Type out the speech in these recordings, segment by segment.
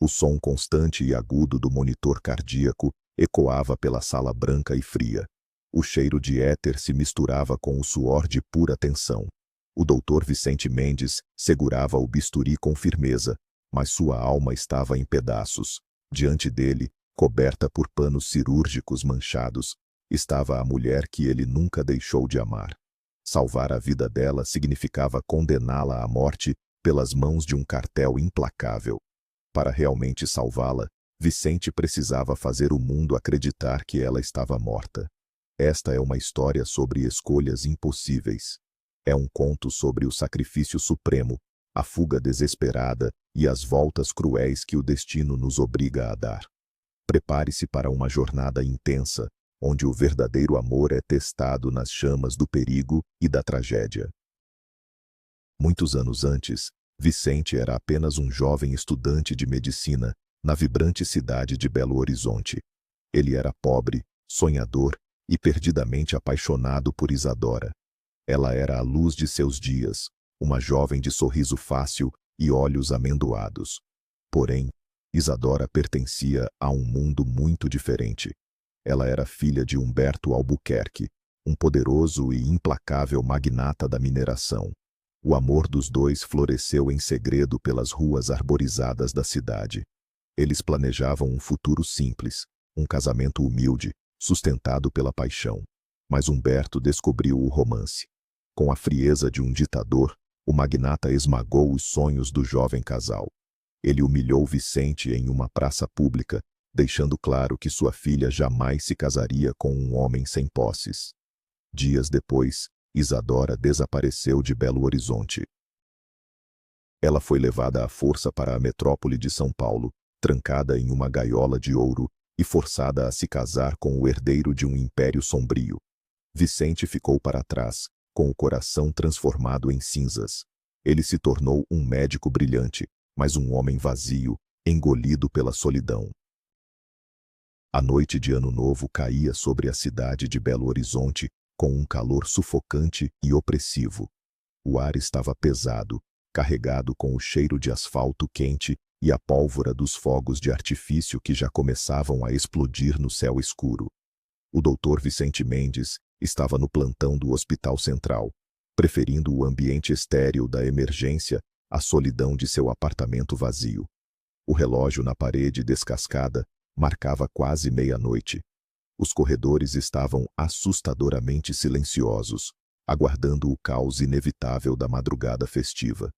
O som constante e agudo do monitor cardíaco ecoava pela sala branca e fria. O cheiro de éter se misturava com o suor de pura tensão. O doutor Vicente Mendes segurava o bisturi com firmeza, mas sua alma estava em pedaços. Diante dele, coberta por panos cirúrgicos manchados, estava a mulher que ele nunca deixou de amar. Salvar a vida dela significava condená-la à morte pelas mãos de um cartel implacável. Para realmente salvá-la, Vicente precisava fazer o mundo acreditar que ela estava morta. Esta é uma história sobre escolhas impossíveis. É um conto sobre o sacrifício supremo, a fuga desesperada e as voltas cruéis que o destino nos obriga a dar. Prepare-se para uma jornada intensa, onde o verdadeiro amor é testado nas chamas do perigo e da tragédia. Muitos anos antes, Vicente era apenas um jovem estudante de medicina na vibrante cidade de Belo Horizonte. Ele era pobre, sonhador e perdidamente apaixonado por Isadora. Ela era a luz de seus dias, uma jovem de sorriso fácil e olhos amendoados. Porém, Isadora pertencia a um mundo muito diferente. Ela era filha de Humberto Albuquerque, um poderoso e implacável magnata da mineração. O amor dos dois floresceu em segredo pelas ruas arborizadas da cidade. Eles planejavam um futuro simples, um casamento humilde, sustentado pela paixão. Mas Humberto descobriu o romance. Com a frieza de um ditador, o magnata esmagou os sonhos do jovem casal. Ele humilhou Vicente em uma praça pública, deixando claro que sua filha jamais se casaria com um homem sem posses. Dias depois, Isadora desapareceu de Belo Horizonte. Ela foi levada à força para a metrópole de São Paulo, trancada em uma gaiola de ouro e forçada a se casar com o herdeiro de um império sombrio. Vicente ficou para trás, com o coração transformado em cinzas. Ele se tornou um médico brilhante, mas um homem vazio, engolido pela solidão. A noite de Ano Novo caía sobre a cidade de Belo Horizonte com um calor sufocante e opressivo. O ar estava pesado, carregado com o cheiro de asfalto quente e a pólvora dos fogos de artifício que já começavam a explodir no céu escuro. O doutor Vicente Mendes estava no plantão do Hospital Central, preferindo o ambiente estéril da emergência à solidão de seu apartamento vazio. O relógio na parede descascada marcava quase meia-noite. Os corredores estavam assustadoramente silenciosos, aguardando o caos inevitável da madrugada festiva.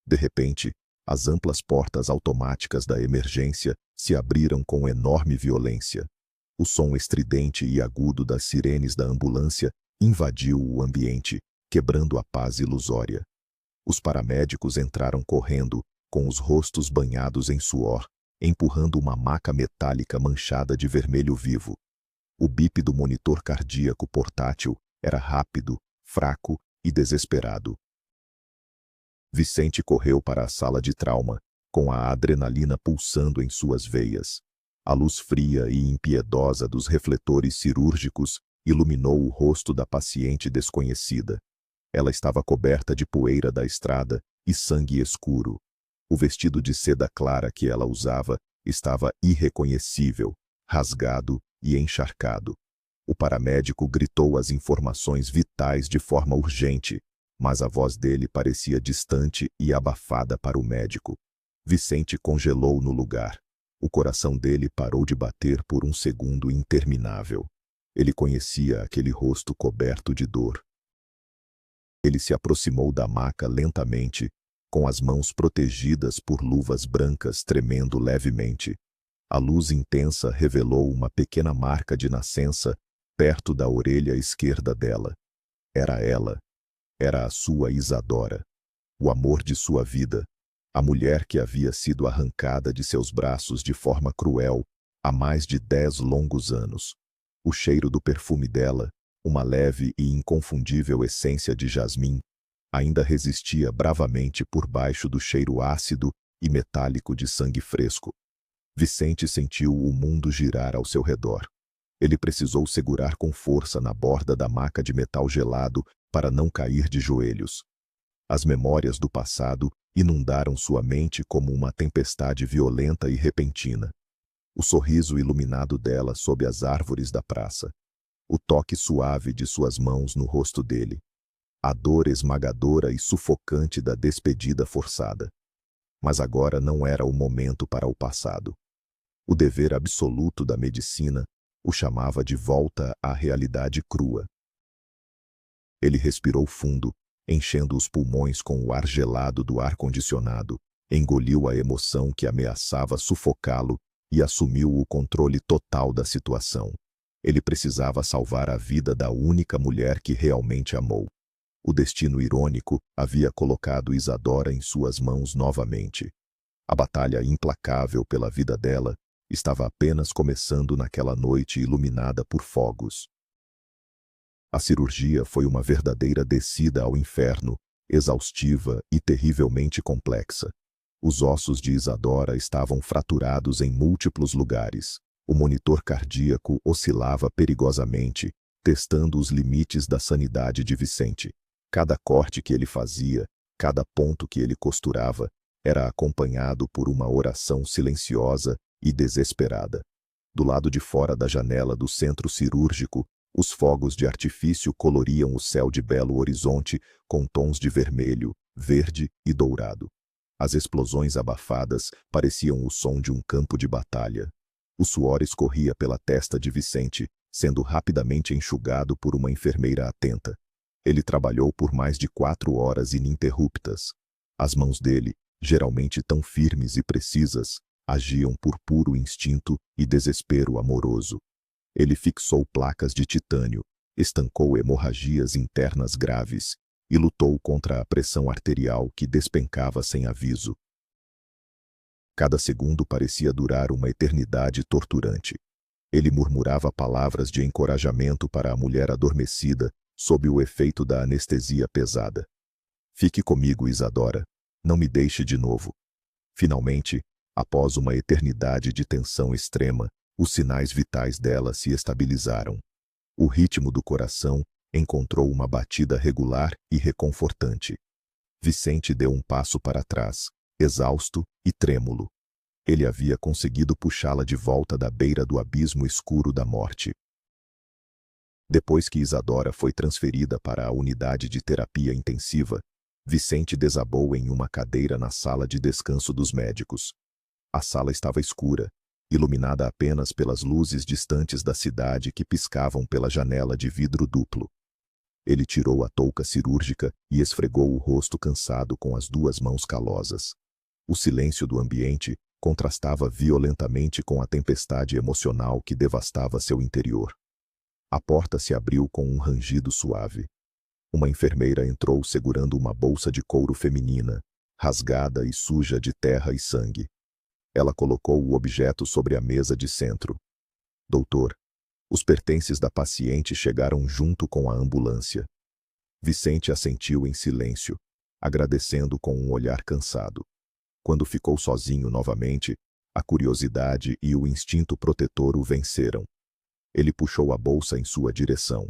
De repente, as amplas portas automáticas da emergência se abriram com enorme violência. O som estridente e agudo das sirenes da ambulância invadiu o ambiente, quebrando a paz ilusória. Os paramédicos entraram correndo, com os rostos banhados em suor, empurrando uma maca metálica manchada de vermelho vivo. O bip do monitor cardíaco portátil era rápido, fraco e desesperado. Vicente correu para a sala de trauma, com a adrenalina pulsando em suas veias. A luz fria e impiedosa dos refletores cirúrgicos iluminou o rosto da paciente desconhecida. Ela estava coberta de poeira da estrada e sangue escuro. O vestido de seda clara que ela usava estava irreconhecível, rasgado e encharcado. O paramédico gritou as informações vitais de forma urgente, mas a voz dele parecia distante e abafada para o médico. Vicente congelou no lugar. O coração dele parou de bater por um segundo interminável. Ele conhecia aquele rosto coberto de dor. Ele se aproximou da maca lentamente, com as mãos protegidas por luvas brancas tremendo levemente. A luz intensa revelou uma pequena marca de nascença perto da orelha esquerda dela. Era ela. Era a sua Isadora. O amor de sua vida. A mulher que havia sido arrancada de seus braços de forma cruel há mais de 10 longos anos. O cheiro do perfume dela, uma leve e inconfundível essência de jasmim, ainda resistia bravamente por baixo do cheiro ácido e metálico de sangue fresco. Vicente sentiu o mundo girar ao seu redor. Ele precisou segurar com força na borda da maca de metal gelado para não cair de joelhos. As memórias do passado inundaram sua mente como uma tempestade violenta e repentina. O sorriso iluminado dela sob as árvores da praça. O toque suave de suas mãos no rosto dele. A dor esmagadora e sufocante da despedida forçada. Mas agora não era o momento para o passado. O dever absoluto da medicina o chamava de volta à realidade crua. Ele respirou fundo, enchendo os pulmões com o ar gelado do ar-condicionado, engoliu a emoção que ameaçava sufocá-lo e assumiu o controle total da situação. Ele precisava salvar a vida da única mulher que realmente amou. O destino irônico havia colocado Isadora em suas mãos novamente. A batalha implacável pela vida dela estava apenas começando naquela noite iluminada por fogos. A cirurgia foi uma verdadeira descida ao inferno, exaustiva e terrivelmente complexa. Os ossos de Isadora estavam fraturados em múltiplos lugares. O monitor cardíaco oscilava perigosamente, testando os limites da sanidade de Vicente. Cada corte que ele fazia, cada ponto que ele costurava, era acompanhado por uma oração silenciosa e desesperada. Do lado de fora da janela do centro cirúrgico, os fogos de artifício coloriam o céu de Belo Horizonte com tons de vermelho, verde e dourado. As explosões abafadas pareciam o som de um campo de batalha. O suor escorria pela testa de Vicente, sendo rapidamente enxugado por uma enfermeira atenta. Ele trabalhou por mais de 4 horas ininterruptas. As mãos dele, geralmente tão firmes e precisas, agiam por puro instinto e desespero amoroso. Ele fixou placas de titânio, estancou hemorragias internas graves e lutou contra a pressão arterial que despencava sem aviso. Cada segundo parecia durar uma eternidade torturante. Ele murmurava palavras de encorajamento para a mulher adormecida, sob o efeito da anestesia pesada. Fique comigo, Isadora. Não me deixe de novo. Finalmente, após uma eternidade de tensão extrema, os sinais vitais dela se estabilizaram. O ritmo do coração encontrou uma batida regular e reconfortante. Vicente deu um passo para trás, exausto e trêmulo. Ele havia conseguido puxá-la de volta da beira do abismo escuro da morte. Depois que Isadora foi transferida para a unidade de terapia intensiva, Vicente desabou em uma cadeira na sala de descanso dos médicos. A sala estava escura, iluminada apenas pelas luzes distantes da cidade que piscavam pela janela de vidro duplo. Ele tirou a touca cirúrgica e esfregou o rosto cansado com as 2 mãos calosas. O silêncio do ambiente contrastava violentamente com a tempestade emocional que devastava seu interior. A porta se abriu com um rangido suave. Uma enfermeira entrou segurando uma bolsa de couro feminina, rasgada e suja de terra e sangue. Ela colocou o objeto sobre a mesa de centro. Doutor, os pertences da paciente chegaram junto com a ambulância. Vicente assentiu em silêncio, agradecendo com um olhar cansado. Quando ficou sozinho novamente, a curiosidade e o instinto protetor o venceram. Ele puxou a bolsa em sua direção.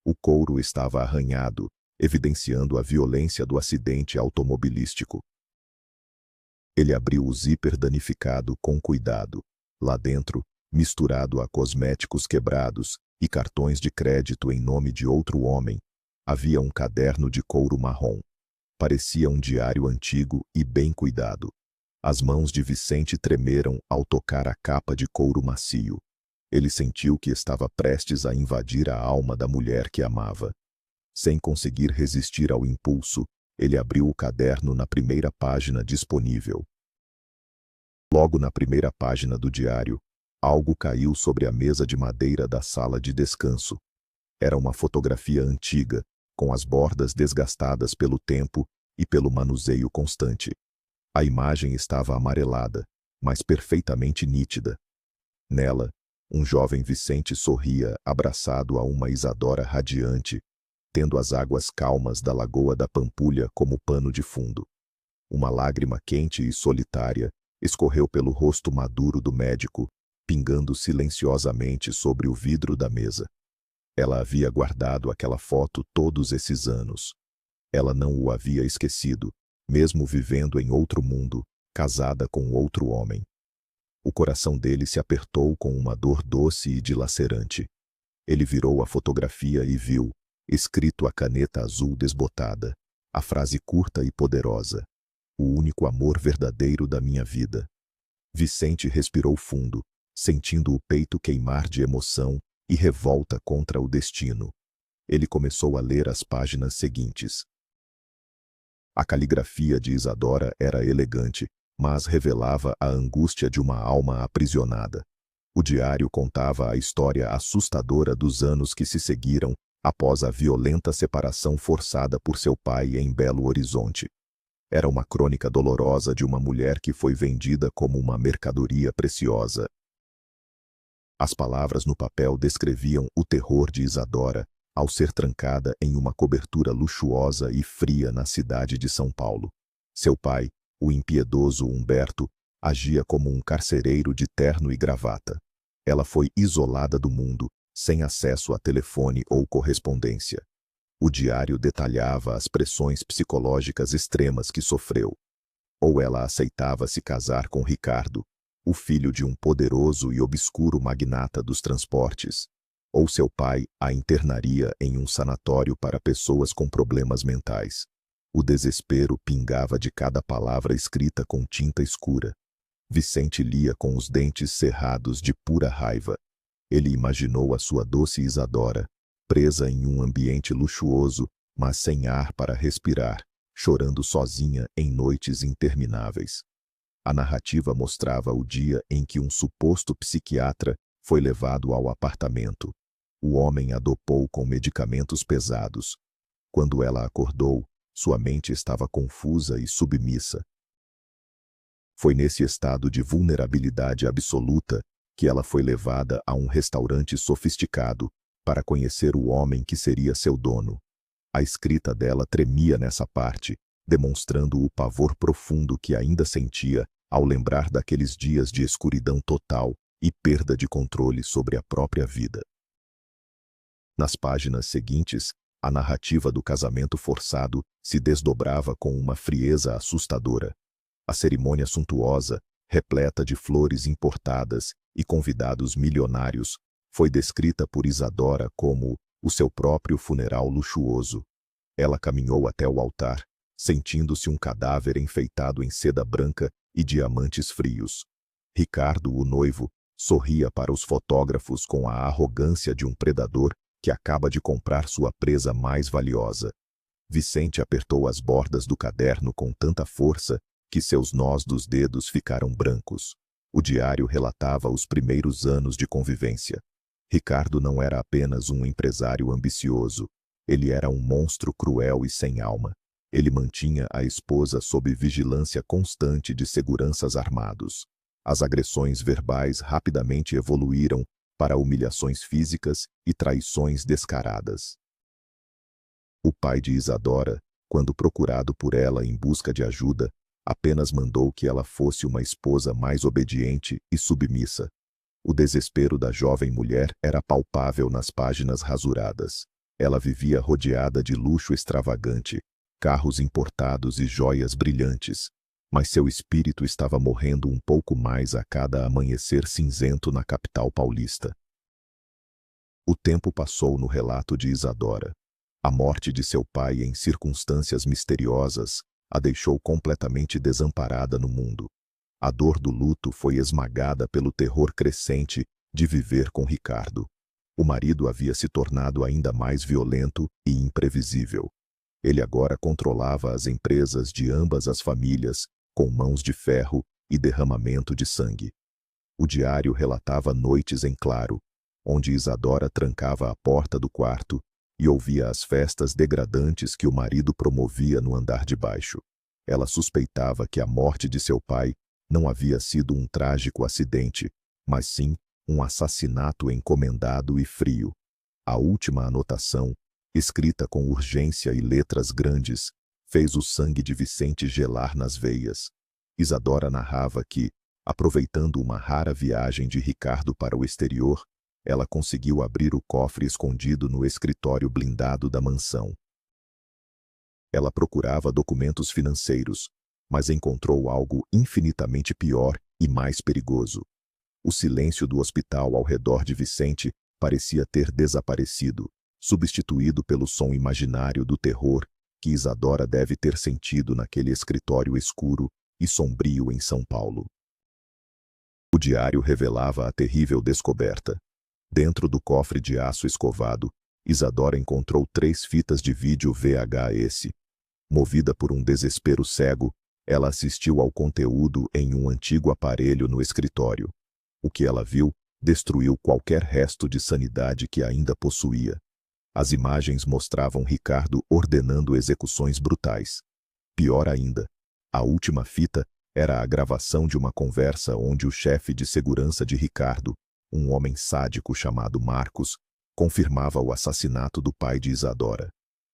O couro estava arranhado, evidenciando a violência do acidente automobilístico. Ele abriu o zíper danificado com cuidado. Lá dentro, misturado a cosméticos quebrados e cartões de crédito em nome de outro homem, havia um caderno de couro marrom. Parecia um diário antigo e bem cuidado. As mãos de Vicente tremeram ao tocar a capa de couro macio. Ele sentiu que estava prestes a invadir a alma da mulher que amava. Sem conseguir resistir ao impulso, ele abriu o caderno na primeira página disponível. Logo na primeira página do diário, algo caiu sobre a mesa de madeira da sala de descanso. Era uma fotografia antiga, com as bordas desgastadas pelo tempo e pelo manuseio constante. A imagem estava amarelada, mas perfeitamente nítida. Nela, um jovem Vicente sorria abraçado a uma Isadora radiante, tendo as águas calmas da Lagoa da Pampulha como pano de fundo. Uma lágrima quente e solitária escorreu pelo rosto maduro do médico, pingando silenciosamente sobre o vidro da mesa. Ela havia guardado aquela foto todos esses anos. Ela não o havia esquecido, mesmo vivendo em outro mundo, casada com outro homem. O coração dele se apertou com uma dor doce e dilacerante. Ele virou a fotografia e viu, escrito a caneta azul desbotada, a frase curta e poderosa: "O único amor verdadeiro da minha vida." Vicente respirou fundo, sentindo o peito queimar de emoção e revolta contra o destino. Ele começou a ler as páginas seguintes. A caligrafia de Isadora era elegante, mas revelava a angústia de uma alma aprisionada. O diário contava a história assustadora dos anos que se seguiram após a violenta separação forçada por seu pai em Belo Horizonte. Era uma crônica dolorosa de uma mulher que foi vendida como uma mercadoria preciosa. As palavras no papel descreviam o terror de Isadora ao ser trancada em uma cobertura luxuosa e fria na cidade de São Paulo. Seu pai, o impiedoso Humberto, agia como um carcereiro de terno e gravata. Ela foi isolada do mundo, sem acesso a telefone ou correspondência. O diário detalhava as pressões psicológicas extremas que sofreu. Ou ela aceitava se casar com Ricardo, o filho de um poderoso e obscuro magnata dos transportes, ou seu pai a internaria em um sanatório para pessoas com problemas mentais. O desespero pingava de cada palavra escrita com tinta escura. Vicente lia com os dentes cerrados de pura raiva. Ele imaginou a sua doce Isadora, presa em um ambiente luxuoso, mas sem ar para respirar, chorando sozinha em noites intermináveis. A narrativa mostrava o dia em que um suposto psiquiatra foi levado ao apartamento. O homem a dopou com medicamentos pesados. Quando ela acordou, sua mente estava confusa e submissa. Foi nesse estado de vulnerabilidade absoluta que ela foi levada a um restaurante sofisticado para conhecer o homem que seria seu dono. A escrita dela tremia nessa parte, demonstrando o pavor profundo que ainda sentia ao lembrar daqueles dias de escuridão total e perda de controle sobre a própria vida. Nas páginas seguintes, a narrativa do casamento forçado se desdobrava com uma frieza assustadora. A cerimônia suntuosa, repleta de flores importadas e convidados milionários, foi descrita por Isadora como o seu próprio funeral luxuoso. Ela caminhou até o altar, sentindo-se um cadáver enfeitado em seda branca e diamantes frios. Ricardo, o noivo, sorria para os fotógrafos com a arrogância de um predador que acaba de comprar sua presa mais valiosa. Vicente apertou as bordas do caderno com tanta força que seus nós dos dedos ficaram brancos. O diário relatava os primeiros anos de convivência. Ricardo não era apenas um empresário ambicioso. Ele era um monstro cruel e sem alma. Ele mantinha a esposa sob vigilância constante de seguranças armados. As agressões verbais rapidamente evoluíram para humilhações físicas e traições descaradas. O pai de Isadora, quando procurado por ela em busca de ajuda, apenas mandou que ela fosse uma esposa mais obediente e submissa. O desespero da jovem mulher era palpável nas páginas rasuradas. Ela vivia rodeada de luxo extravagante, carros importados e joias brilhantes, mas seu espírito estava morrendo um pouco mais a cada amanhecer cinzento na capital paulista. O tempo passou no relato de Isadora. A morte de seu pai em circunstâncias misteriosas a deixou completamente desamparada no mundo. A dor do luto foi esmagada pelo terror crescente de viver com Ricardo. O marido havia se tornado ainda mais violento e imprevisível. Ele agora controlava as empresas de ambas as famílias, com mãos de ferro e derramamento de sangue. O diário relatava noites em claro, onde Isadora trancava a porta do quarto e ouvia as festas degradantes que o marido promovia no andar de baixo. Ela suspeitava que a morte de seu pai não havia sido um trágico acidente, mas sim um assassinato encomendado e frio. A última anotação, escrita com urgência e letras grandes, fez o sangue de Vicente gelar nas veias. Isadora narrava que, aproveitando uma rara viagem de Ricardo para o exterior, ela conseguiu abrir o cofre escondido no escritório blindado da mansão. Ela procurava documentos financeiros, mas encontrou algo infinitamente pior e mais perigoso. O silêncio do hospital ao redor de Vicente parecia ter desaparecido, substituído pelo som imaginário do terror que Isadora deve ter sentido naquele escritório escuro e sombrio em São Paulo. O diário revelava a terrível descoberta. Dentro do cofre de aço escovado, Isadora encontrou 3 fitas de vídeo VHS. Movida por um desespero cego, ela assistiu ao conteúdo em um antigo aparelho no escritório. O que ela viu destruiu qualquer resto de sanidade que ainda possuía. As imagens mostravam Ricardo ordenando execuções brutais. Pior ainda, a última fita era a gravação de uma conversa onde o chefe de segurança de Ricardo, um homem sádico chamado Marcos, confirmava o assassinato do pai de Isadora.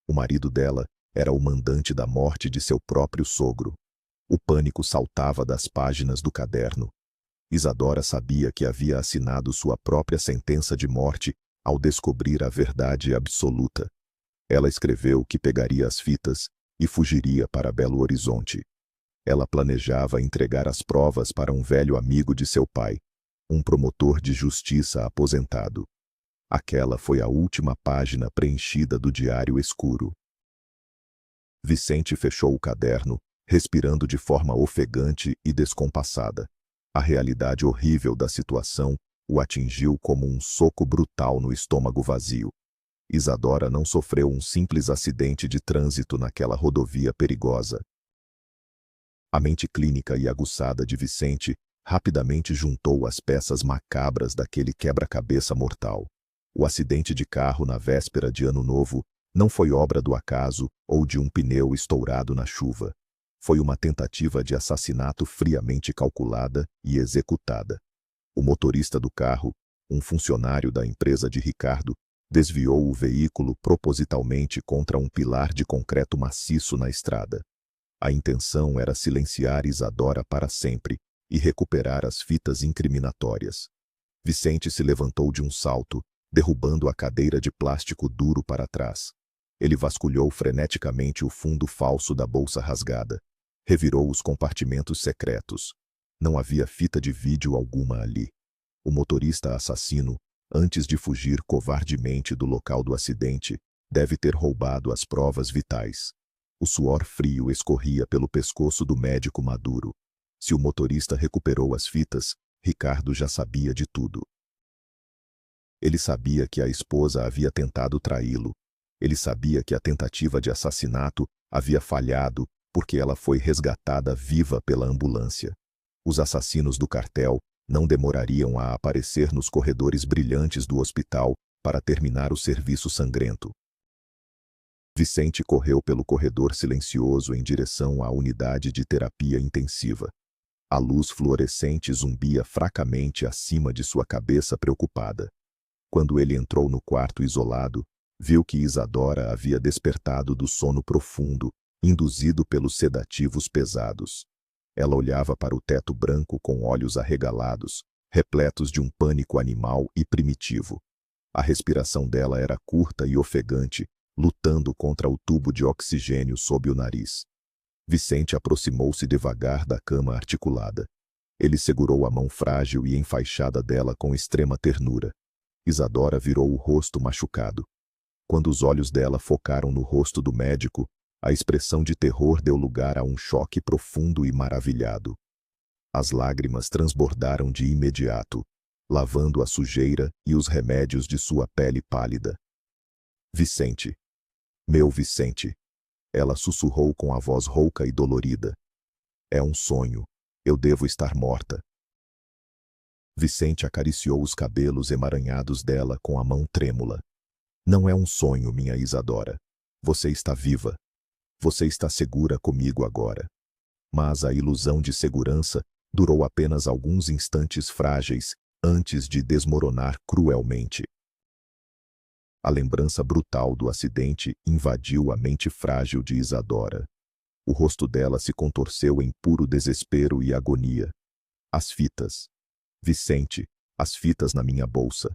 O marido dela era o mandante da morte de seu próprio sogro. O pânico saltava das páginas do caderno. Isadora sabia que havia assinado sua própria sentença de morte ao descobrir a verdade absoluta. Ela escreveu que pegaria as fitas e fugiria para Belo Horizonte. Ela planejava entregar as provas para um velho amigo de seu pai, um promotor de justiça aposentado. Aquela foi a última página preenchida do diário escuro. Vicente fechou o caderno, respirando de forma ofegante e descompassada. A realidade horrível da situação o atingiu como um soco brutal no estômago vazio. Isadora não sofreu um simples acidente de trânsito naquela rodovia perigosa. A mente clínica e aguçada de Vicente rapidamente juntou as peças macabras daquele quebra-cabeça mortal. O acidente de carro na véspera de Ano Novo não foi obra do acaso ou de um pneu estourado na chuva. Foi uma tentativa de assassinato friamente calculada e executada. O motorista do carro, um funcionário da empresa de Ricardo, desviou o veículo propositalmente contra um pilar de concreto maciço na estrada. A intenção era silenciar Isadora para sempre e recuperar as fitas incriminatórias. Vicente se levantou de um salto, derrubando a cadeira de plástico duro para trás. Ele vasculhou freneticamente o fundo falso da bolsa rasgada. Revirou os compartimentos secretos. Não havia fita de vídeo alguma ali. O motorista assassino, antes de fugir covardemente do local do acidente, deve ter roubado as provas vitais. O suor frio escorria pelo pescoço do médico maduro. Se o motorista recuperou as fitas, Ricardo já sabia de tudo. Ele sabia que a esposa havia tentado traí-lo. Ele sabia que a tentativa de assassinato havia falhado porque ela foi resgatada viva pela ambulância. Os assassinos do cartel não demorariam a aparecer nos corredores brilhantes do hospital para terminar o serviço sangrento. Vicente correu pelo corredor silencioso em direção à unidade de terapia intensiva. A luz fluorescente zumbia fracamente acima de sua cabeça preocupada. Quando ele entrou no quarto isolado, viu que Isadora havia despertado do sono profundo, induzido pelos sedativos pesados. Ela olhava para o teto branco com olhos arregalados, repletos de um pânico animal e primitivo. A respiração dela era curta e ofegante, lutando contra o tubo de oxigênio sob o nariz. Vicente aproximou-se devagar da cama articulada. Ele segurou a mão frágil e enfaixada dela com extrema ternura. Isadora virou o rosto machucado. Quando os olhos dela focaram no rosto do médico, a expressão de terror deu lugar a um choque profundo e maravilhado. As lágrimas transbordaram de imediato, lavando a sujeira e os remédios de sua pele pálida. Vicente. Meu Vicente. Ela sussurrou com a voz rouca e dolorida. É um sonho. Eu devo estar morta. Vicente acariciou os cabelos emaranhados dela com a mão trêmula. Não é um sonho, minha Isadora. Você está viva. Você está segura comigo agora. Mas a ilusão de segurança durou apenas alguns instantes frágeis antes de desmoronar cruelmente. A lembrança brutal do acidente invadiu a mente frágil de Isadora. O rosto dela se contorceu em puro desespero e agonia. As fitas. Vicente, as fitas na minha bolsa.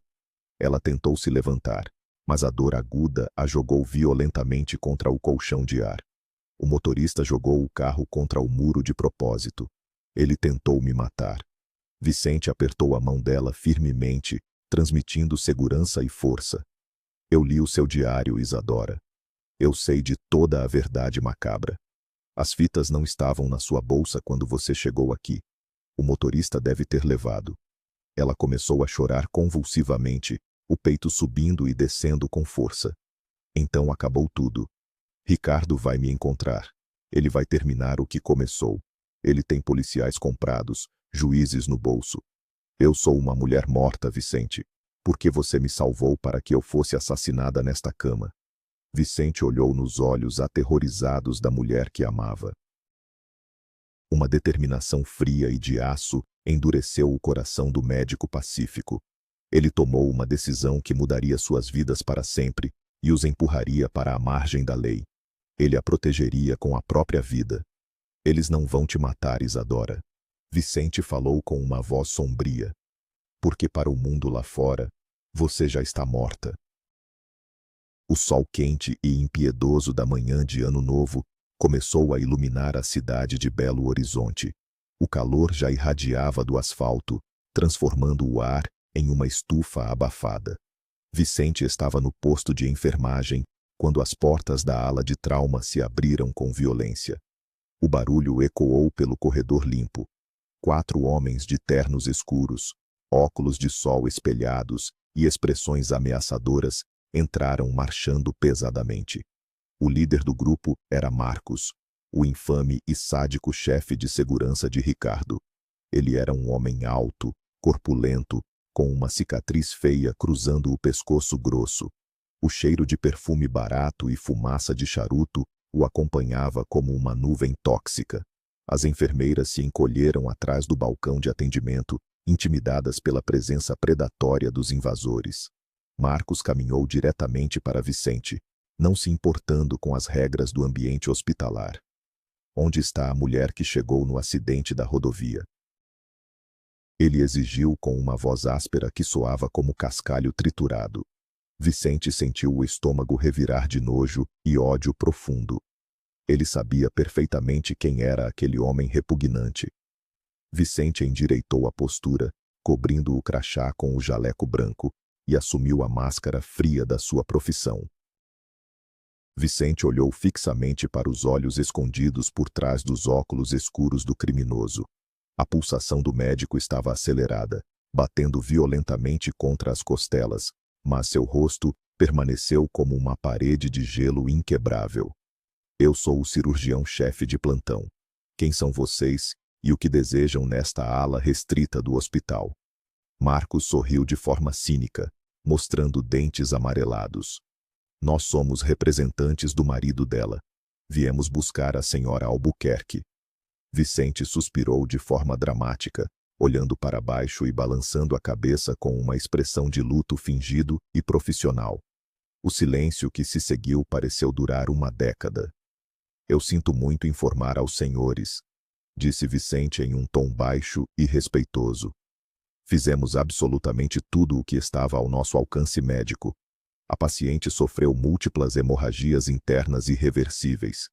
Ela tentou se levantar, mas a dor aguda a jogou violentamente contra o colchão de ar. O motorista jogou o carro contra o muro de propósito. Ele tentou me matar. Vicente apertou a mão dela firmemente, transmitindo segurança e força. Eu li o seu diário, Isadora. Eu sei de toda a verdade macabra. As fitas não estavam na sua bolsa quando você chegou aqui. O motorista deve ter levado. Ela começou a chorar convulsivamente, o peito subindo e descendo com força. Então acabou tudo. Ricardo vai me encontrar. Ele vai terminar o que começou. Ele tem policiais comprados, juízes no bolso. Eu sou uma mulher morta, Vicente. Por que você me salvou para que eu fosse assassinada nesta cama? Vicente olhou nos olhos aterrorizados da mulher que amava. Uma determinação fria e de aço endureceu o coração do médico pacífico. Ele tomou uma decisão que mudaria suas vidas para sempre e os empurraria para a margem da lei. Ele a protegeria com a própria vida. Eles não vão te matar, Isadora. Vicente falou com uma voz sombria. Porque para o mundo lá fora, você já está morta. O sol quente e impiedoso da manhã de Ano Novo começou a iluminar a cidade de Belo Horizonte. O calor já irradiava do asfalto, transformando o ar em uma estufa abafada. Vicente estava no posto de enfermagem quando as portas da ala de trauma se abriram com violência. O barulho ecoou pelo corredor limpo. 4 homens de ternos escuros, óculos de sol espelhados e expressões ameaçadoras entraram marchando pesadamente. O líder do grupo era Marcos, o infame e sádico chefe de segurança de Ricardo. Ele era um homem alto, corpulento, com uma cicatriz feia cruzando o pescoço grosso. O cheiro de perfume barato e fumaça de charuto o acompanhava como uma nuvem tóxica. As enfermeiras se encolheram atrás do balcão de atendimento, intimidadas pela presença predatória dos invasores. Marcos caminhou diretamente para Vicente, não se importando com as regras do ambiente hospitalar. Onde está a mulher que chegou no acidente da rodovia? Ele exigiu com uma voz áspera que soava como cascalho triturado. Vicente sentiu o estômago revirar de nojo e ódio profundo. Ele sabia perfeitamente quem era aquele homem repugnante. Vicente endireitou a postura, cobrindo o crachá com o jaleco branco, e assumiu a máscara fria da sua profissão. Vicente olhou fixamente para os olhos escondidos por trás dos óculos escuros do criminoso. A pulsação do médico estava acelerada, batendo violentamente contra as costelas, mas seu rosto permaneceu como uma parede de gelo inquebrável. Eu sou o cirurgião-chefe de plantão. Quem são vocês e o que desejam nesta ala restrita do hospital? Marcos sorriu de forma cínica, mostrando dentes amarelados. Nós somos representantes do marido dela. Viemos buscar a senhora Albuquerque. Vicente suspirou de forma dramática, olhando para baixo e balançando a cabeça com uma expressão de luto fingido e profissional. O silêncio que se seguiu pareceu durar uma década. Eu sinto muito informar aos senhores, disse Vicente em um tom baixo e respeitoso. Fizemos absolutamente tudo o que estava ao nosso alcance médico. A paciente sofreu múltiplas hemorragias internas irreversíveis.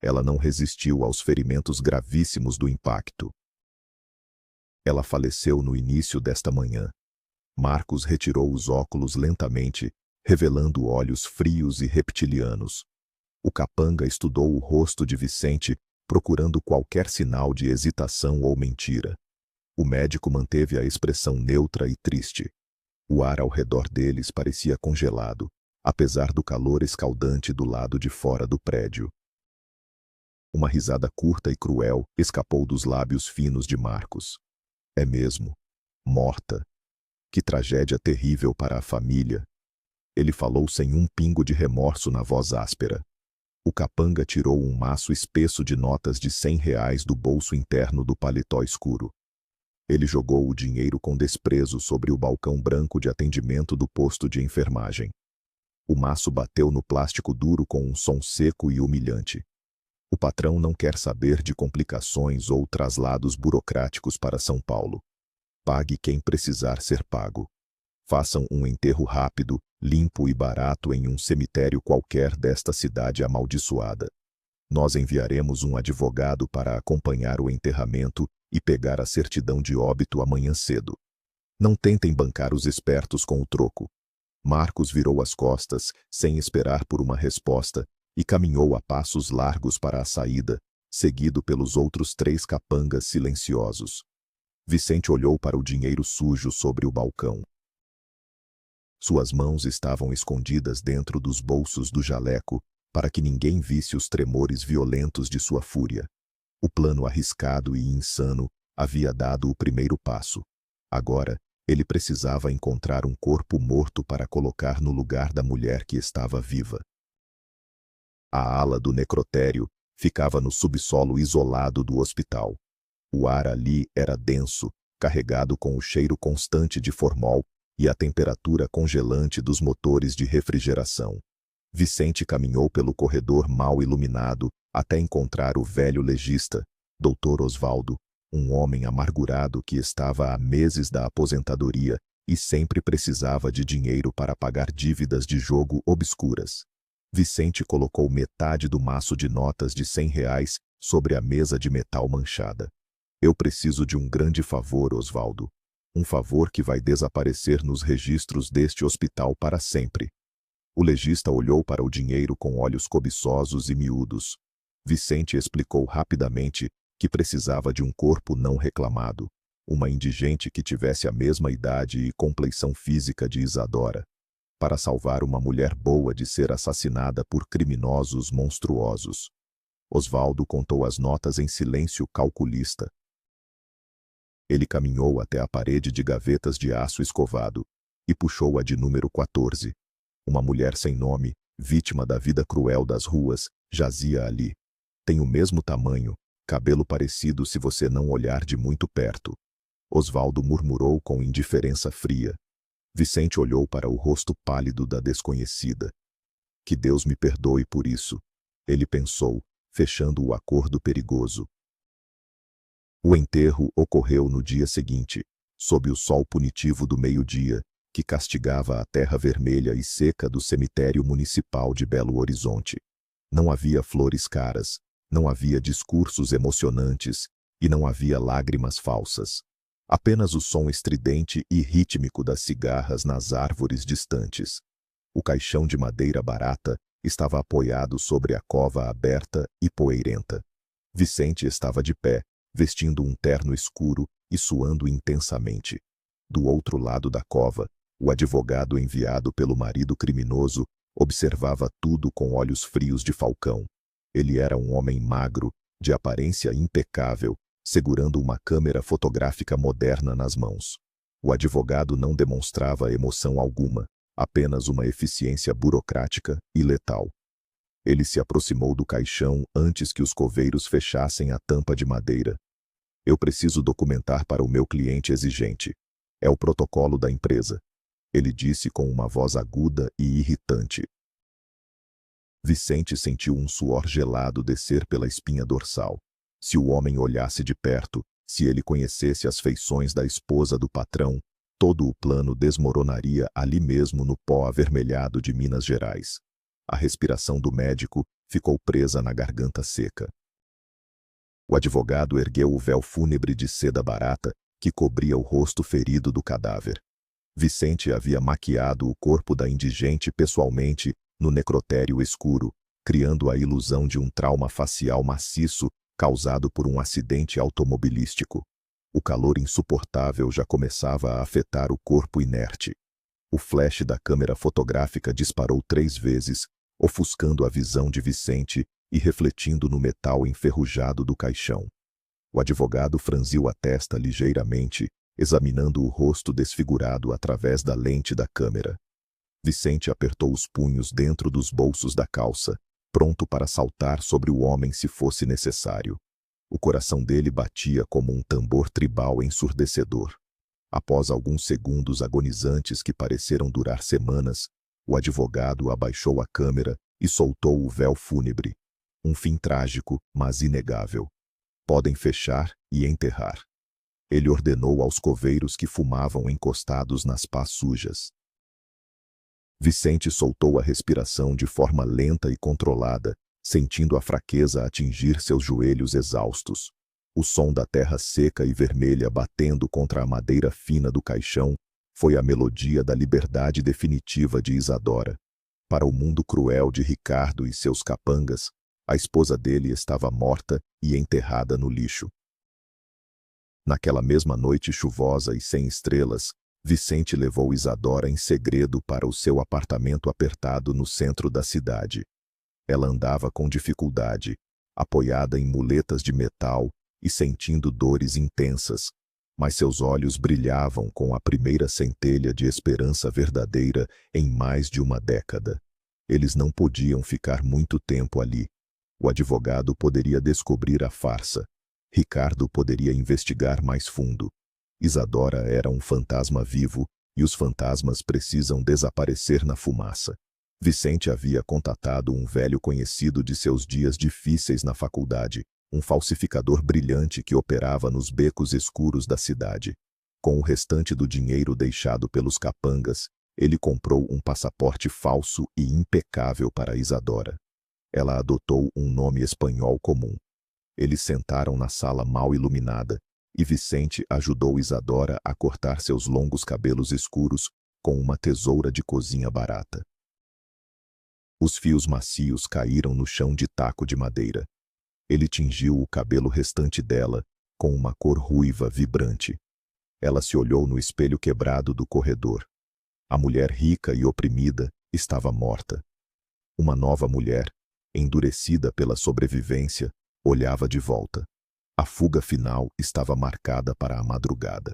Ela não resistiu aos ferimentos gravíssimos do impacto. Ela faleceu no início desta manhã. Marcos retirou os óculos lentamente, revelando olhos frios e reptilianos. O capanga estudou o rosto de Vicente, procurando qualquer sinal de hesitação ou mentira. O médico manteve a expressão neutra e triste. O ar ao redor deles parecia congelado, apesar do calor escaldante do lado de fora do prédio. Uma risada curta e cruel escapou dos lábios finos de Marcos. É mesmo. Morta. Que tragédia terrível para a família. Ele falou sem um pingo de remorso na voz áspera. O capanga tirou um maço espesso de notas de R$ 100 do bolso interno do paletó escuro. Ele jogou o dinheiro com desprezo sobre o balcão branco de atendimento do posto de enfermagem. O maço bateu no plástico duro com um som seco e humilhante. O patrão não quer saber de complicações ou traslados burocráticos para São Paulo. Pague quem precisar ser pago. Façam um enterro rápido, limpo e barato em um cemitério qualquer desta cidade amaldiçoada. Nós enviaremos um advogado para acompanhar o enterramento e pegar a certidão de óbito amanhã cedo. Não tentem bancar os espertos com o troco. Marcos virou as costas, sem esperar por uma resposta, e caminhou a passos largos para a saída, seguido pelos outros 3 capangas silenciosos. Vicente olhou para o dinheiro sujo sobre o balcão. Suas mãos estavam escondidas dentro dos bolsos do jaleco, para que ninguém visse os tremores violentos de sua fúria. O plano arriscado e insano havia dado o primeiro passo. Agora, ele precisava encontrar um corpo morto para colocar no lugar da mulher que estava viva. A ala do necrotério ficava no subsolo isolado do hospital. O ar ali era denso, carregado com o cheiro constante de formol e a temperatura congelante dos motores de refrigeração. Vicente caminhou pelo corredor mal iluminado até encontrar o velho legista, Dr. Osvaldo, um homem amargurado que estava há meses da aposentadoria e sempre precisava de dinheiro para pagar dívidas de jogo obscuras. Vicente colocou metade do maço de notas de R$ 100 sobre a mesa de metal manchada. Eu preciso de um grande favor, Osvaldo. Um favor que vai desaparecer nos registros deste hospital para sempre. O legista olhou para o dinheiro com olhos cobiçosos e miúdos. Vicente explicou rapidamente que precisava de um corpo não reclamado, uma indigente que tivesse a mesma idade e compleição física de Isadora, para salvar uma mulher boa de ser assassinada por criminosos monstruosos. Osvaldo contou as notas em silêncio calculista. Ele caminhou até a parede de gavetas de aço escovado e puxou a de número 14. Uma mulher sem nome, vítima da vida cruel das ruas, jazia ali. Tem o mesmo tamanho, cabelo parecido se você não olhar de muito perto. Osvaldo murmurou com indiferença fria. Vicente olhou para o rosto pálido da desconhecida. Que Deus me perdoe por isso, ele pensou, fechando o acordo perigoso. O enterro ocorreu no dia seguinte, sob o sol punitivo do meio-dia, que castigava a terra vermelha e seca do cemitério municipal de Belo Horizonte. Não havia flores caras, não havia discursos emocionantes e não havia lágrimas falsas. Apenas o som estridente e rítmico das cigarras nas árvores distantes. O caixão de madeira barata estava apoiado sobre a cova aberta e poeirenta. Vicente estava de pé, vestindo um terno escuro e suando intensamente. Do outro lado da cova, o advogado enviado pelo marido criminoso observava tudo com olhos frios de falcão. Ele era um homem magro, de aparência impecável, segurando uma câmera fotográfica moderna nas mãos. O advogado não demonstrava emoção alguma, apenas uma eficiência burocrática e letal. Ele se aproximou do caixão antes que os coveiros fechassem a tampa de madeira. Eu preciso documentar para o meu cliente exigente. É o protocolo da empresa. Ele disse com uma voz aguda e irritante. Vicente sentiu um suor gelado descer pela espinha dorsal. Se o homem olhasse de perto, se ele conhecesse as feições da esposa do patrão, todo o plano desmoronaria ali mesmo no pó avermelhado de Minas Gerais. A respiração do médico ficou presa na garganta seca. O advogado ergueu o véu fúnebre de seda barata que cobria o rosto ferido do cadáver. Vicente havia maquiado o corpo da indigente pessoalmente no necrotério escuro, criando a ilusão de um trauma facial maciço causado por um acidente automobilístico. O calor insuportável já começava a afetar o corpo inerte. O flash da câmera fotográfica disparou 3 vezes, ofuscando a visão de Vicente e refletindo no metal enferrujado do caixão. O advogado franziu a testa ligeiramente, examinando o rosto desfigurado através da lente da câmera. Vicente apertou os punhos dentro dos bolsos da calça, pronto para saltar sobre o homem se fosse necessário. O coração dele batia como um tambor tribal ensurdecedor. Após alguns segundos agonizantes que pareceram durar semanas, o advogado abaixou a câmera e soltou o véu fúnebre. Um fim trágico, mas inegável. Podem fechar e enterrar. Ele ordenou aos coveiros que fumavam encostados nas pás sujas. Vicente soltou a respiração de forma lenta e controlada, sentindo a fraqueza atingir seus joelhos exaustos. O som da terra seca e vermelha batendo contra a madeira fina do caixão foi a melodia da liberdade definitiva de Isadora. Para o mundo cruel de Ricardo e seus capangas, a esposa dele estava morta e enterrada no lixo. Naquela mesma noite chuvosa e sem estrelas, Vicente levou Isadora em segredo para o seu apartamento apertado no centro da cidade. Ela andava com dificuldade, apoiada em muletas de metal e sentindo dores intensas, mas seus olhos brilhavam com a primeira centelha de esperança verdadeira em mais de uma década. Eles não podiam ficar muito tempo ali. O advogado poderia descobrir a farsa. Ricardo poderia investigar mais fundo. Isadora era um fantasma vivo, e os fantasmas precisam desaparecer na fumaça. Vicente havia contatado um velho conhecido de seus dias difíceis na faculdade, um falsificador brilhante que operava nos becos escuros da cidade. Com o restante do dinheiro deixado pelos capangas, ele comprou um passaporte falso e impecável para Isadora. Ela adotou um nome espanhol comum. Eles sentaram na sala mal iluminada, e Vicente ajudou Isadora a cortar seus longos cabelos escuros com uma tesoura de cozinha barata. Os fios macios caíram no chão de taco de madeira. Ele tingiu o cabelo restante dela com uma cor ruiva vibrante. Ela se olhou no espelho quebrado do corredor. A mulher rica e oprimida estava morta. Uma nova mulher, endurecida pela sobrevivência, olhava de volta. A fuga final estava marcada para a madrugada.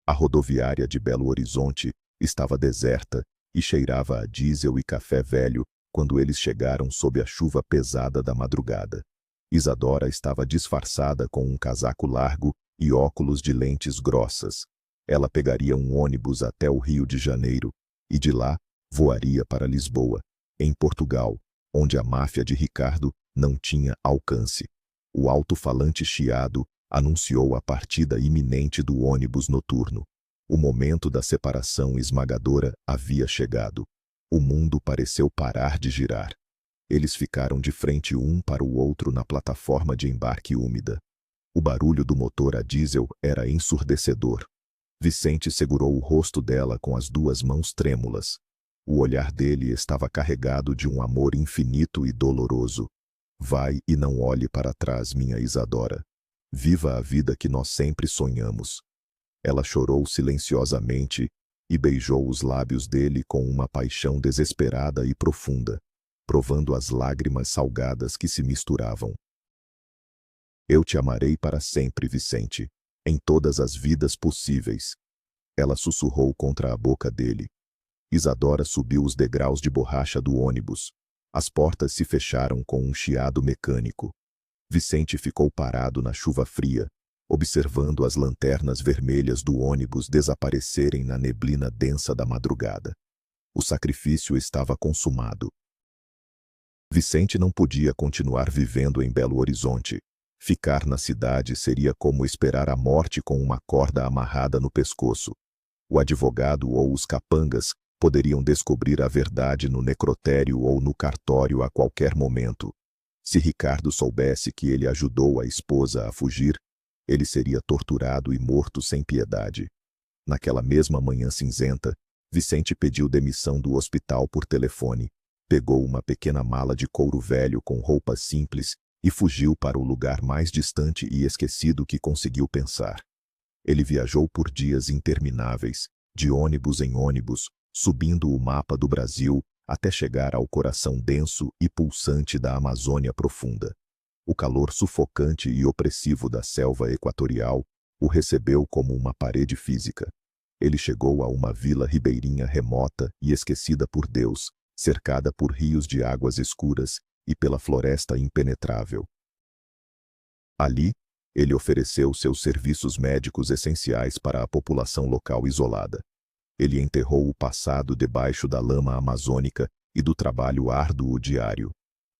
A rodoviária de Belo Horizonte estava deserta e cheirava a diesel e café velho quando eles chegaram sob a chuva pesada da madrugada. Isadora estava disfarçada com um casaco largo e óculos de lentes grossas. Ela pegaria um ônibus até o Rio de Janeiro e de lá voaria para Lisboa, em Portugal, onde a máfia de Ricardo não tinha alcance. O alto-falante chiado anunciou a partida iminente do ônibus noturno. O momento da separação esmagadora havia chegado. O mundo pareceu parar de girar. Eles ficaram de frente um para o outro na plataforma de embarque úmida. O barulho do motor a diesel era ensurdecedor. Vicente segurou o rosto dela com as duas mãos trêmulas. O olhar dele estava carregado de um amor infinito e doloroso. Vai e não olhe para trás, minha Isadora. Viva a vida que nós sempre sonhamos. Ela chorou silenciosamente e beijou os lábios dele com uma paixão desesperada e profunda, provando as lágrimas salgadas que se misturavam. Eu te amarei para sempre, Vicente, em todas as vidas possíveis. Ela sussurrou contra a boca dele. Isadora subiu os degraus de borracha do ônibus. As portas se fecharam com um chiado mecânico. Vicente ficou parado na chuva fria, observando as lanternas vermelhas do ônibus desaparecerem na neblina densa da madrugada. O sacrifício estava consumado. Vicente não podia continuar vivendo em Belo Horizonte. Ficar na cidade seria como esperar a morte com uma corda amarrada no pescoço. O advogado ou os capangas poderiam descobrir a verdade no necrotério ou no cartório a qualquer momento. Se Ricardo soubesse que ele ajudou a esposa a fugir, ele seria torturado e morto sem piedade. Naquela mesma manhã cinzenta, Vicente pediu demissão do hospital por telefone, pegou uma pequena mala de couro velho com roupas simples e fugiu para o lugar mais distante e esquecido que conseguiu pensar. Ele viajou por dias intermináveis, de ônibus em ônibus, subindo o mapa do Brasil até chegar ao coração denso e pulsante da Amazônia profunda. O calor sufocante e opressivo da selva equatorial o recebeu como uma parede física. Ele chegou a uma vila ribeirinha remota e esquecida por Deus, cercada por rios de águas escuras e pela floresta impenetrável. Ali, ele ofereceu seus serviços médicos essenciais para a população local isolada. Ele enterrou o passado debaixo da lama amazônica e do trabalho árduo diário.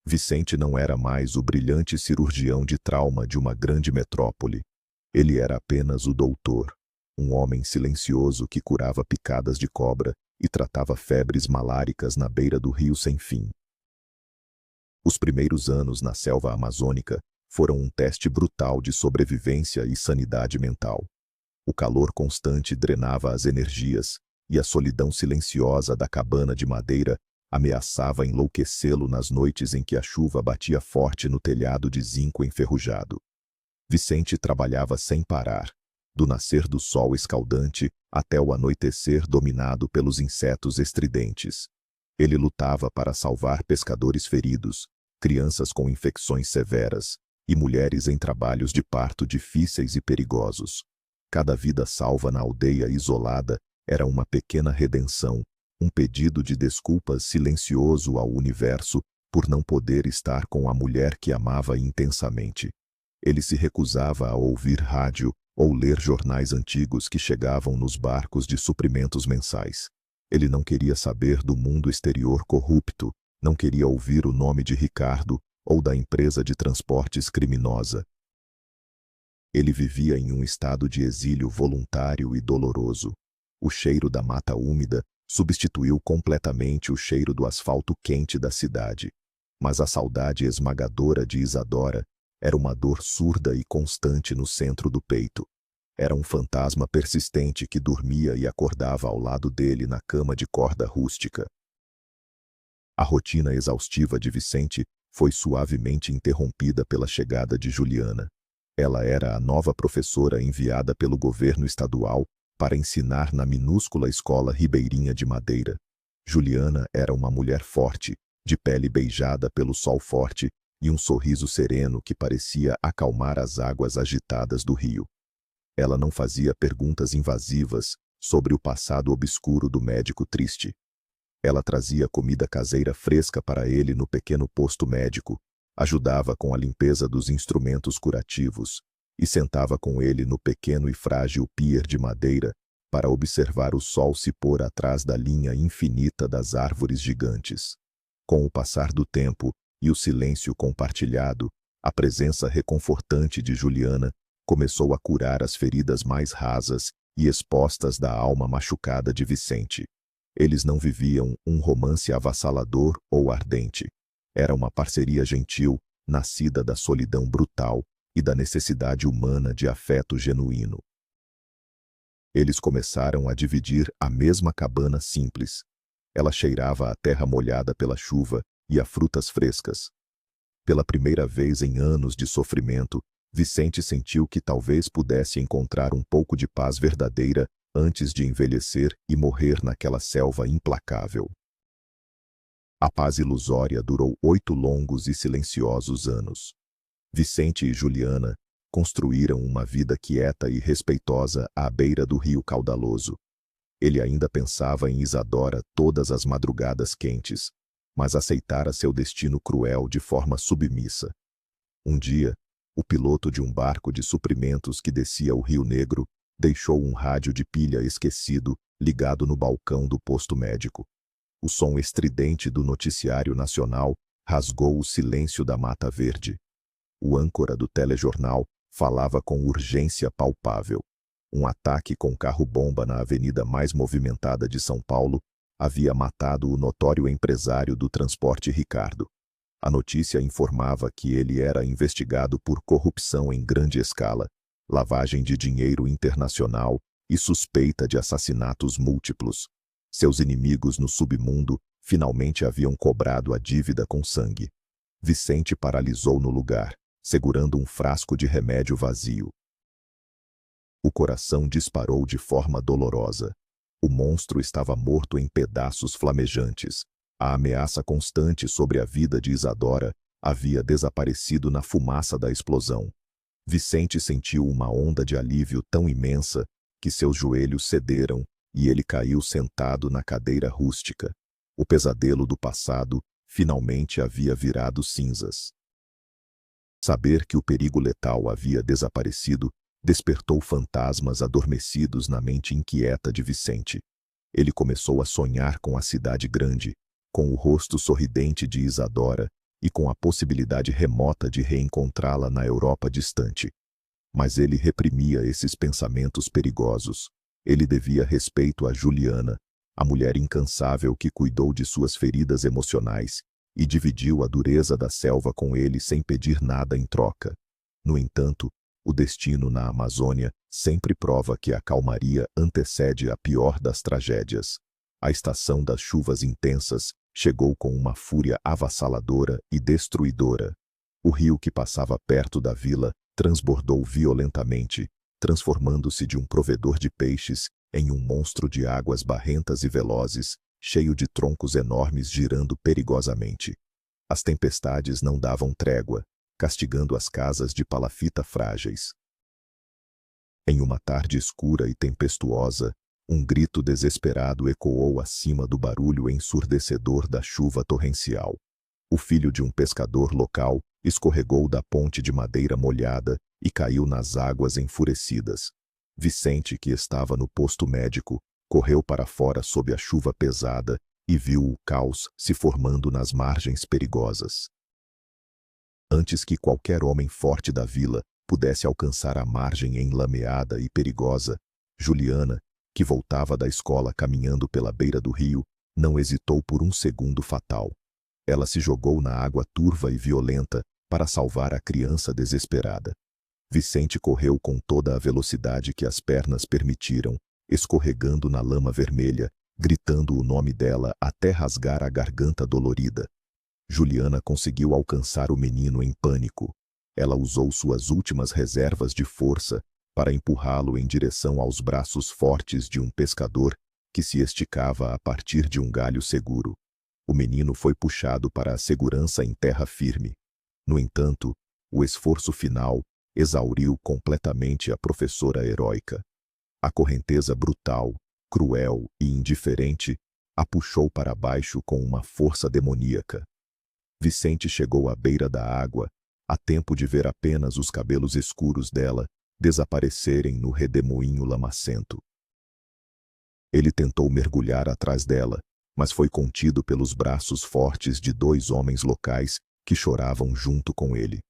Vicente não era mais o brilhante cirurgião de trauma de uma grande metrópole. Ele era apenas o doutor, um homem silencioso que curava picadas de cobra e tratava febres maláricas na beira do rio sem fim. Os primeiros anos na selva amazônica foram um teste brutal de sobrevivência e sanidade mental. O calor constante drenava as energias, e a solidão silenciosa da cabana de madeira ameaçava enlouquecê-lo nas noites em que a chuva batia forte no telhado de zinco enferrujado. Vicente trabalhava sem parar, do nascer do sol escaldante até o anoitecer dominado pelos insetos estridentes. Ele lutava para salvar pescadores feridos, crianças com infecções severas e mulheres em trabalhos de parto difíceis e perigosos. Cada vida salva na aldeia isolada era uma pequena redenção, um pedido de desculpas silencioso ao universo por não poder estar com a mulher que amava intensamente. Ele se recusava a ouvir rádio ou ler jornais antigos que chegavam nos barcos de suprimentos mensais. Ele não queria saber do mundo exterior corrupto, não queria ouvir o nome de Ricardo ou da empresa de transportes criminosa. Ele vivia em um estado de exílio voluntário e doloroso. O cheiro da mata úmida substituiu completamente o cheiro do asfalto quente da cidade. Mas a saudade esmagadora de Isadora era uma dor surda e constante no centro do peito. Era um fantasma persistente que dormia e acordava ao lado dele na cama de corda rústica. A rotina exaustiva de Vicente foi suavemente interrompida pela chegada de Juliana. Ela era a nova professora enviada pelo governo estadual para ensinar na minúscula escola ribeirinha de Madeira. Juliana era uma mulher forte, de pele beijada pelo sol forte e um sorriso sereno que parecia acalmar as águas agitadas do rio. Ela não fazia perguntas invasivas sobre o passado obscuro do médico triste. Ela trazia comida caseira fresca para ele no pequeno posto médico, ajudava com a limpeza dos instrumentos curativos e sentava com ele no pequeno e frágil pier de madeira para observar o sol se pôr atrás da linha infinita das árvores gigantes. Com o passar do tempo e o silêncio compartilhado, a presença reconfortante de Juliana começou a curar as feridas mais rasas e expostas da alma machucada de Vicente. Eles não viviam um romance avassalador ou ardente. Era uma parceria gentil, nascida da solidão brutal e da necessidade humana de afeto genuíno. Eles começaram a dividir a mesma cabana simples. Ela cheirava a terra molhada pela chuva e a frutas frescas. Pela primeira vez em anos de sofrimento, Vicente sentiu que talvez pudesse encontrar um pouco de paz verdadeira antes de envelhecer e morrer naquela selva implacável. A paz ilusória durou 8 longos e silenciosos anos. Vicente e Juliana construíram uma vida quieta e respeitosa à beira do rio caudaloso. Ele ainda pensava em Isadora todas as madrugadas quentes, mas aceitara seu destino cruel de forma submissa. Um dia, o piloto de um barco de suprimentos que descia o Rio Negro deixou um rádio de pilha esquecido ligado no balcão do posto médico. O som estridente do noticiário nacional rasgou o silêncio da Mata Verde. O âncora do telejornal falava com urgência palpável. Um ataque com carro-bomba na avenida mais movimentada de São Paulo havia matado o notório empresário do transporte Ricardo. A notícia informava que ele era investigado por corrupção em grande escala, lavagem de dinheiro internacional e suspeita de assassinatos múltiplos. Seus inimigos no submundo finalmente haviam cobrado a dívida com sangue. Vicente paralisou no lugar, segurando um frasco de remédio vazio. O coração disparou de forma dolorosa. O monstro estava morto em pedaços flamejantes. A ameaça constante sobre a vida de Isadora havia desaparecido na fumaça da explosão. Vicente sentiu uma onda de alívio tão imensa que seus joelhos cederam e ele caiu sentado na cadeira rústica. O pesadelo do passado finalmente havia virado cinzas. Saber que o perigo letal havia desaparecido despertou fantasmas adormecidos na mente inquieta de Vicente. Ele começou a sonhar com a cidade grande, com o rosto sorridente de Isadora e com a possibilidade remota de reencontrá-la na Europa distante. Mas ele reprimia esses pensamentos perigosos. Ele devia respeito a Juliana, a mulher incansável que cuidou de suas feridas emocionais e dividiu a dureza da selva com ele sem pedir nada em troca. No entanto, o destino na Amazônia sempre prova que a calmaria antecede a pior das tragédias. A estação das chuvas intensas chegou com uma fúria avassaladora e destruidora. O rio que passava perto da vila transbordou violentamente, transformando-se de um provedor de peixes em um monstro de águas barrentas e velozes, cheio de troncos enormes girando perigosamente. As tempestades não davam trégua, castigando as casas de palafita frágeis. Em uma tarde escura e tempestuosa, um grito desesperado ecoou acima do barulho ensurdecedor da chuva torrencial. O filho de um pescador local escorregou da ponte de madeira molhada e caiu nas águas enfurecidas. Vicente, que estava no posto médico, correu para fora sob a chuva pesada e viu o caos se formando nas margens perigosas. Antes que qualquer homem forte da vila pudesse alcançar a margem enlameada e perigosa, Juliana, que voltava da escola caminhando pela beira do rio, não hesitou por um segundo fatal. Ela se jogou na água turva e violenta para salvar a criança desesperada. Vicente correu com toda a velocidade que as pernas permitiram, escorregando na lama vermelha, gritando o nome dela até rasgar a garganta dolorida. Juliana conseguiu alcançar o menino em pânico. Ela usou suas últimas reservas de força para empurrá-lo em direção aos braços fortes de um pescador que se esticava a partir de um galho seguro. O menino foi puxado para a segurança em terra firme. No entanto, o esforço final exauriu completamente a professora heróica. A correnteza brutal, cruel e indiferente a puxou para baixo com uma força demoníaca. Vicente chegou à beira da água, a tempo de ver apenas os cabelos escuros dela desaparecerem no redemoinho lamacento. Ele tentou mergulhar atrás dela, mas foi contido pelos braços fortes de dois homens locais que choravam junto com ele.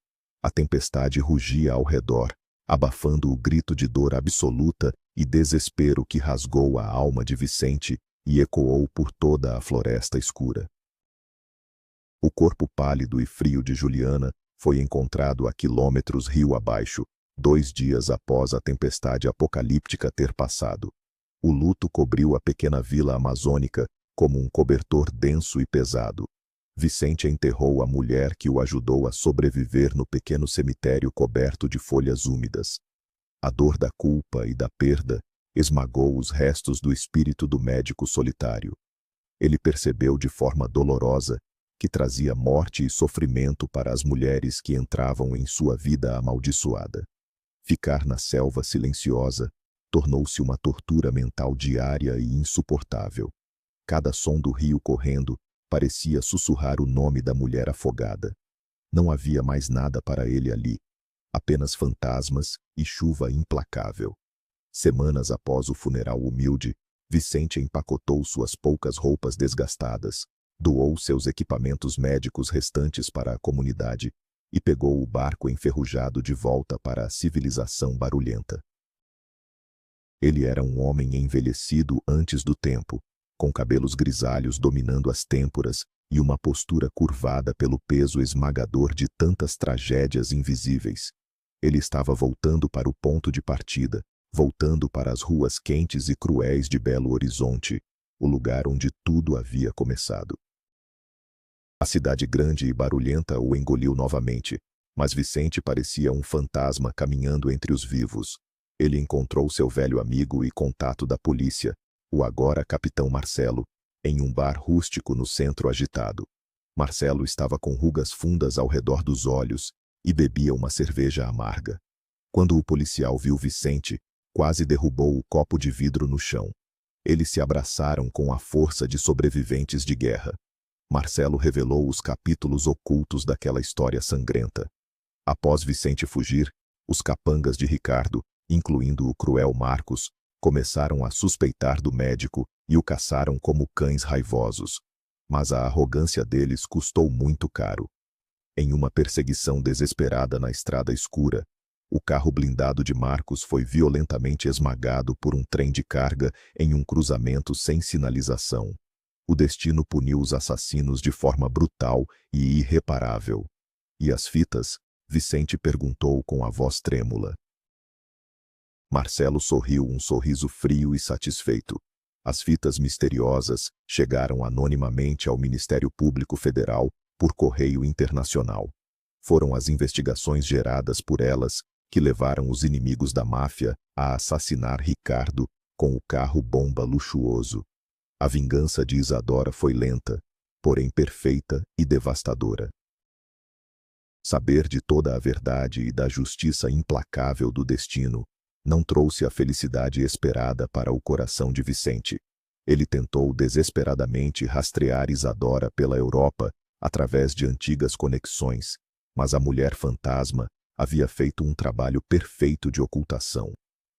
A tempestade rugia ao redor, abafando o grito de dor absoluta e desespero que rasgou a alma de Vicente e ecoou por toda a floresta escura. O corpo pálido e frio de Juliana foi encontrado a quilômetros rio abaixo, 2 dias após a tempestade apocalíptica ter passado. O luto cobriu a pequena vila amazônica como um cobertor denso e pesado. Vicente enterrou a mulher que o ajudou a sobreviver no pequeno cemitério coberto de folhas úmidas. A dor da culpa e da perda esmagou os restos do espírito do médico solitário. Ele percebeu de forma dolorosa que trazia morte e sofrimento para as mulheres que entravam em sua vida amaldiçoada. Ficar na selva silenciosa tornou-se uma tortura mental diária e insuportável. Cada som do rio correndo parecia sussurrar o nome da mulher afogada. Não havia mais nada para ele ali, apenas fantasmas e chuva implacável. Semanas após o funeral humilde, Vicente empacotou suas poucas roupas desgastadas, doou seus equipamentos médicos restantes para a comunidade e pegou o barco enferrujado de volta para a civilização barulhenta. Ele era um homem envelhecido antes do tempo, com cabelos grisalhos dominando as têmporas e uma postura curvada pelo peso esmagador de tantas tragédias invisíveis. Ele estava voltando para o ponto de partida, voltando para as ruas quentes e cruéis de Belo Horizonte, o lugar onde tudo havia começado. A cidade grande e barulhenta o engoliu novamente, mas Vicente parecia um fantasma caminhando entre os vivos. Ele encontrou seu velho amigo e contato da polícia, o agora capitão Marcelo, em um bar rústico no centro agitado. Marcelo estava com rugas fundas ao redor dos olhos e bebia uma cerveja amarga. Quando o policial viu Vicente, quase derrubou o copo de vidro no chão. Eles se abraçaram com a força de sobreviventes de guerra. Marcelo revelou os capítulos ocultos daquela história sangrenta. Após Vicente fugir, os capangas de Ricardo, incluindo o cruel Marcos, começaram a suspeitar do médico e o caçaram como cães raivosos. Mas a arrogância deles custou muito caro. Em uma perseguição desesperada na estrada escura, o carro blindado de Marcos foi violentamente esmagado por um trem de carga em um cruzamento sem sinalização. O destino puniu os assassinos de forma brutal e irreparável. E as fitas? Vicente perguntou com a voz trêmula. Marcelo sorriu um sorriso frio e satisfeito. As fitas misteriosas chegaram anonimamente ao Ministério Público Federal por correio internacional. Foram as investigações geradas por elas que levaram os inimigos da máfia a assassinar Ricardo com o carro-bomba luxuoso. A vingança de Isadora foi lenta, porém perfeita e devastadora. Saber de toda a verdade e da justiça implacável do destino não trouxe a felicidade esperada para o coração de Vicente. Ele tentou desesperadamente rastrear Isadora pela Europa através de antigas conexões, mas a mulher fantasma havia feito um trabalho perfeito de ocultação.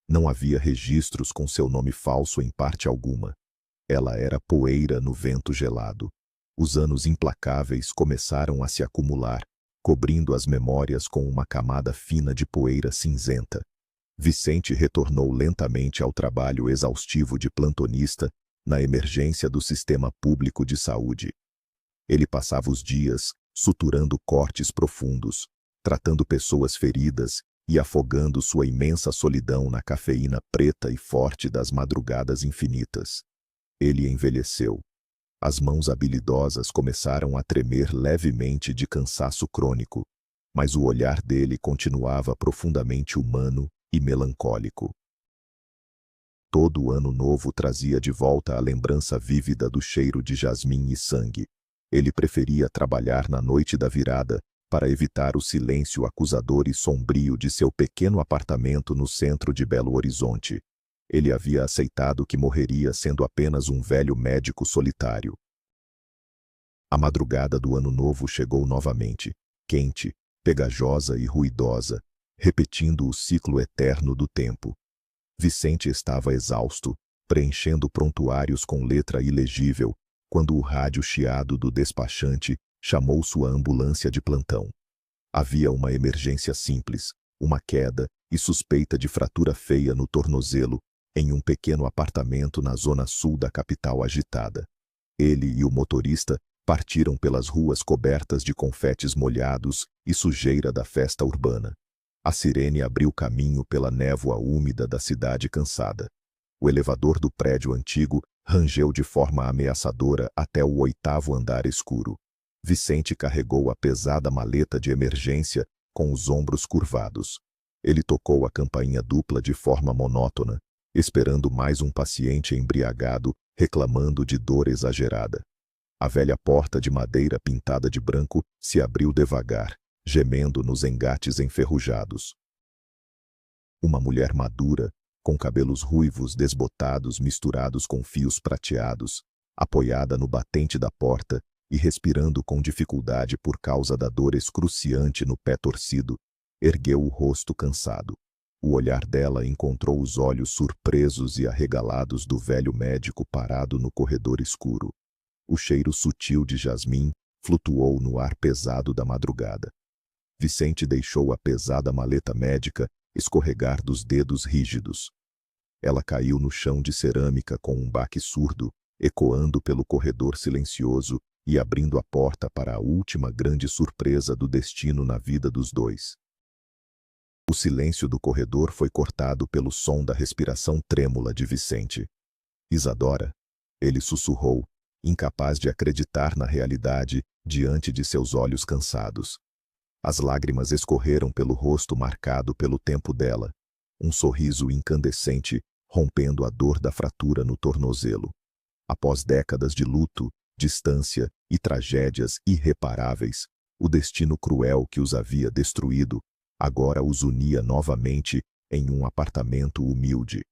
Não havia registros com seu nome falso em parte alguma. Ela era poeira no vento gelado. Os anos implacáveis começaram a se acumular, cobrindo as memórias com uma camada fina de poeira cinzenta. Vicente retornou lentamente ao trabalho exaustivo de plantonista na emergência do sistema público de saúde. Ele passava os dias suturando cortes profundos, tratando pessoas feridas e afogando sua imensa solidão na cafeína preta e forte das madrugadas infinitas. Ele envelheceu. As mãos habilidosas começaram a tremer levemente de cansaço crônico, mas o olhar dele continuava profundamente humano e melancólico. Todo ano novo trazia de volta a lembrança vívida do cheiro de jasmim e sangue. Ele preferia trabalhar na noite da virada para evitar o silêncio acusador e sombrio de seu pequeno apartamento no centro de Belo Horizonte. Ele havia aceitado que morreria sendo apenas um velho médico solitário. A madrugada do ano novo chegou novamente, quente, pegajosa e ruidosa, repetindo o ciclo eterno do tempo. Vicente estava exausto, preenchendo prontuários com letra ilegível, quando o rádio chiado do despachante chamou sua ambulância de plantão. Havia uma emergência simples, uma queda e suspeita de fratura feia no tornozelo, em um pequeno apartamento na zona sul da capital agitada. Ele e o motorista partiram pelas ruas cobertas de confetes molhados e sujeira da festa urbana. A sirene abriu caminho pela névoa úmida da cidade cansada. O elevador do prédio antigo rangeu de forma ameaçadora até o 8º andar escuro. Vicente carregou a pesada maleta de emergência com os ombros curvados. Ele tocou a campainha dupla de forma monótona, esperando mais um paciente embriagado reclamando de dor exagerada. A velha porta de madeira pintada de branco se abriu devagar, gemendo nos engates enferrujados. Uma mulher madura, com cabelos ruivos desbotados misturados com fios prateados, apoiada no batente da porta e respirando com dificuldade por causa da dor excruciante no pé torcido, ergueu o rosto cansado. O olhar dela encontrou os olhos surpresos e arregalados do velho médico parado no corredor escuro. O cheiro sutil de jasmim flutuou no ar pesado da madrugada. Vicente deixou a pesada maleta médica escorregar dos dedos rígidos. Ela caiu no chão de cerâmica com um baque surdo, ecoando pelo corredor silencioso e abrindo a porta para a última grande surpresa do destino na vida dos dois. O silêncio do corredor foi cortado pelo som da respiração trêmula de Vicente. Isadora, ele sussurrou, incapaz de acreditar na realidade diante de seus olhos cansados. As lágrimas escorreram pelo rosto marcado pelo tempo dela, um sorriso incandescente rompendo a dor da fratura no tornozelo. Após décadas de luto, distância e tragédias irreparáveis, o destino cruel que os havia destruído agora os unia novamente em um apartamento humilde.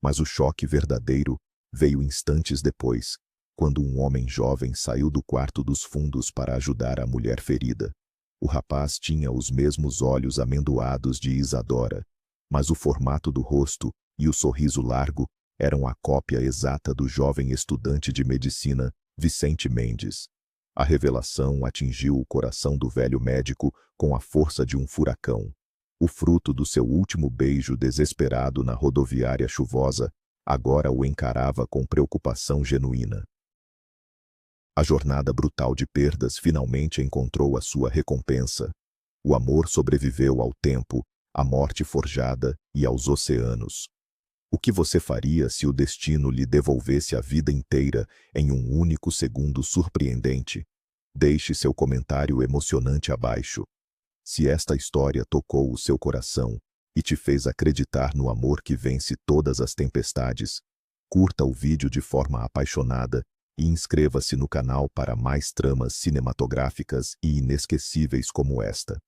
Mas o choque verdadeiro veio instantes depois, quando um homem jovem saiu do quarto dos fundos para ajudar a mulher ferida. O rapaz tinha os mesmos olhos amendoados de Isadora, mas o formato do rosto e o sorriso largo eram a cópia exata do jovem estudante de medicina Vicente Mendes. A revelação atingiu o coração do velho médico com a força de um furacão. O fruto do seu último beijo desesperado na rodoviária chuvosa agora o encarava com preocupação genuína. A jornada brutal de perdas finalmente encontrou a sua recompensa. O amor sobreviveu ao tempo, à morte forjada e aos oceanos. O que você faria se o destino lhe devolvesse a vida inteira em um único segundo surpreendente? Deixe seu comentário emocionante abaixo. Se esta história tocou o seu coração e te fez acreditar no amor que vence todas as tempestades, curta o vídeo de forma apaixonada e inscreva-se no canal para mais tramas cinematográficas e inesquecíveis como esta.